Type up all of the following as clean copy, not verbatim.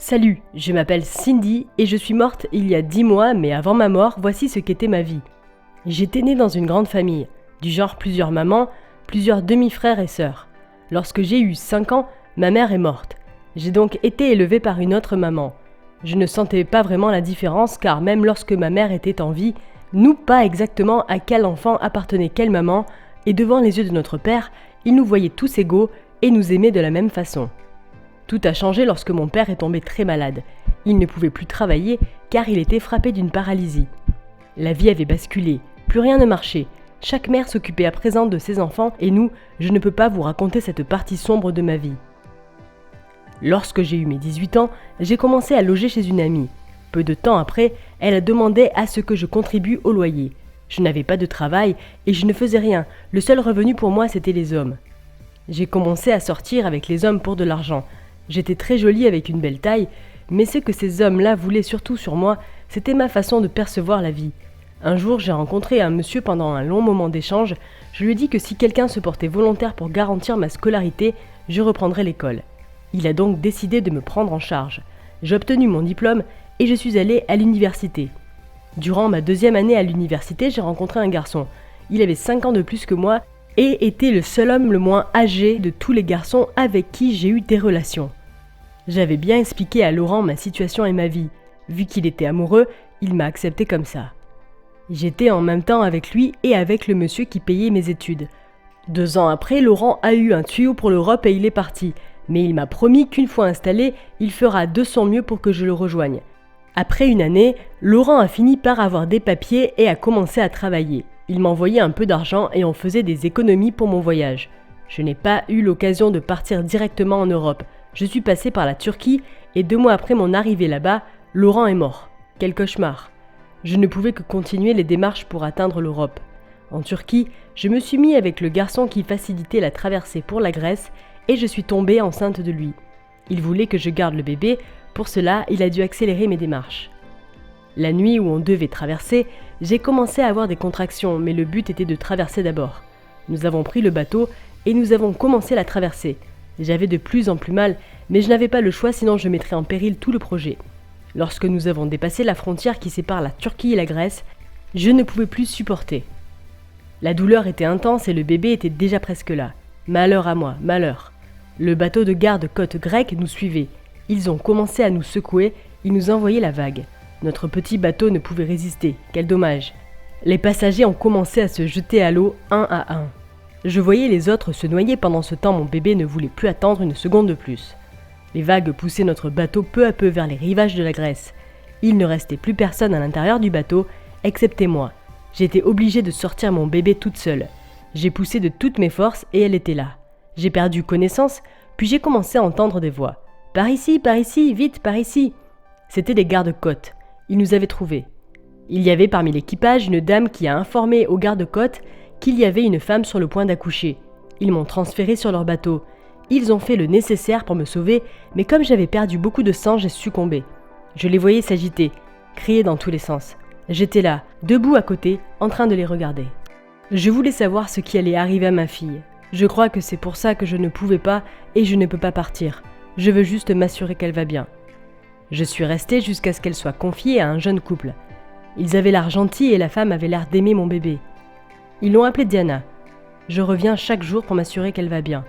Salut, je m'appelle Cindy et je suis morte il y a 10 mois, mais avant ma mort, voici ce qu'était ma vie. J'étais née dans une grande famille, du genre plusieurs mamans, plusieurs demi-frères et sœurs. Lorsque j'ai eu 5 ans, ma mère est morte. J'ai donc été élevée par une autre maman. Je ne sentais pas vraiment la différence car même lorsque ma mère était en vie, nous pas exactement à quel enfant appartenait quelle maman, et devant les yeux de notre père, il nous voyait tous égaux et nous aimait de la même façon. Tout a changé lorsque mon père est tombé très malade. Il ne pouvait plus travailler car il était frappé d'une paralysie. La vie avait basculé, plus rien ne marchait. Chaque mère s'occupait à présent de ses enfants et nous, je ne peux pas vous raconter cette partie sombre de ma vie. Lorsque j'ai eu mes 18 ans, j'ai commencé à loger chez une amie. Peu de temps après, elle a demandé à ce que je contribue au loyer. Je n'avais pas de travail et je ne faisais rien. Le seul revenu pour moi, c'était les hommes. J'ai commencé à sortir avec les hommes pour de l'argent. J'étais très jolie avec une belle taille, mais ce que ces hommes-là voulaient surtout sur moi, c'était ma façon de percevoir la vie. Un jour, j'ai rencontré un monsieur pendant un long moment d'échange. Je lui ai dit que si quelqu'un se portait volontaire pour garantir ma scolarité, je reprendrais l'école. Il a donc décidé de me prendre en charge. J'ai obtenu mon diplôme et je suis allée à l'université. Durant ma 2e année à l'université, j'ai rencontré un garçon. Il avait 5 ans de plus que moi et était le seul homme le moins âgé de tous les garçons avec qui j'ai eu des relations. J'avais bien expliqué à Laurent ma situation et ma vie. Vu qu'il était amoureux, il m'a accepté comme ça. J'étais en même temps avec lui et avec le monsieur qui payait mes études. 2 ans après, Laurent a eu un tuyau pour l'Europe et il est parti. Mais il m'a promis qu'une fois installé, il fera de son mieux pour que je le rejoigne. Après une année, Laurent a fini par avoir des papiers et a commencé à travailler. Il m'envoyait un peu d'argent et on faisait des économies pour mon voyage. Je n'ai pas eu l'occasion de partir directement en Europe. Je suis passée par la Turquie et 2 mois après mon arrivée là-bas, Laurent est mort. Quel cauchemar. Je ne pouvais que continuer les démarches pour atteindre l'Europe. En Turquie, je me suis mis avec le garçon qui facilitait la traversée pour la Grèce et je suis tombée enceinte de lui. Il voulait que je garde le bébé, pour cela, il a dû accélérer mes démarches. La nuit où on devait traverser, j'ai commencé à avoir des contractions, mais le but était de traverser d'abord. Nous avons pris le bateau et nous avons commencé la traversée. J'avais de plus en plus mal, mais je n'avais pas le choix sinon je mettrais en péril tout le projet. Lorsque nous avons dépassé la frontière qui sépare la Turquie et la Grèce, je ne pouvais plus supporter. La douleur était intense et le bébé était déjà presque là. Malheur à moi, malheur. Le bateau de garde-côte grec nous suivait. Ils ont commencé à nous secouer, ils nous envoyaient la vague. Notre petit bateau ne pouvait résister, quel dommage. Les passagers ont commencé à se jeter à l'eau un à un. Je voyais les autres se noyer pendant ce temps, mon bébé ne voulait plus attendre une seconde de plus. Les vagues poussaient notre bateau peu à peu vers les rivages de la Grèce. Il ne restait plus personne à l'intérieur du bateau, excepté moi. J'étais obligée de sortir mon bébé toute seule. J'ai poussé de toutes mes forces et elle était là. J'ai perdu connaissance, puis j'ai commencé à entendre des voix. « Par ici, vite, par ici !» C'étaient des gardes-côtes. Ils nous avaient trouvés. Il y avait parmi l'équipage une dame qui a informé aux gardes-côtes qu'il y avait une femme sur le point d'accoucher. Ils m'ont transféré sur leur bateau. Ils ont fait le nécessaire pour me sauver, mais comme j'avais perdu beaucoup de sang, j'ai succombé. Je les voyais s'agiter, crier dans tous les sens. J'étais là, debout à côté, en train de les regarder. Je voulais savoir ce qui allait arriver à ma fille. Je crois que c'est pour ça que je ne pouvais pas et je ne peux pas partir. Je veux juste m'assurer qu'elle va bien. Je suis restée jusqu'à ce qu'elle soit confiée à un jeune couple. Ils avaient l'air gentils et la femme avait l'air d'aimer mon bébé. Ils l'ont appelée Diana. Je reviens chaque jour pour m'assurer qu'elle va bien.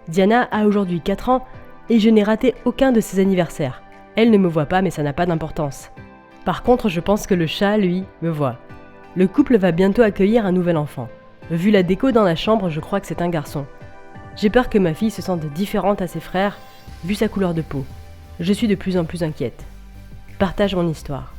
Diana a aujourd'hui 4 ans et je n'ai raté aucun de ses anniversaires. Elle ne me voit pas mais ça n'a pas d'importance. Par contre, je pense que le chat, lui, me voit. Le couple va bientôt accueillir un nouvel enfant. Vu la déco dans la chambre, je crois que c'est un garçon. J'ai peur que ma fille se sente différente à ses frères, vu sa couleur de peau. Je suis de plus en plus inquiète. Partage mon histoire.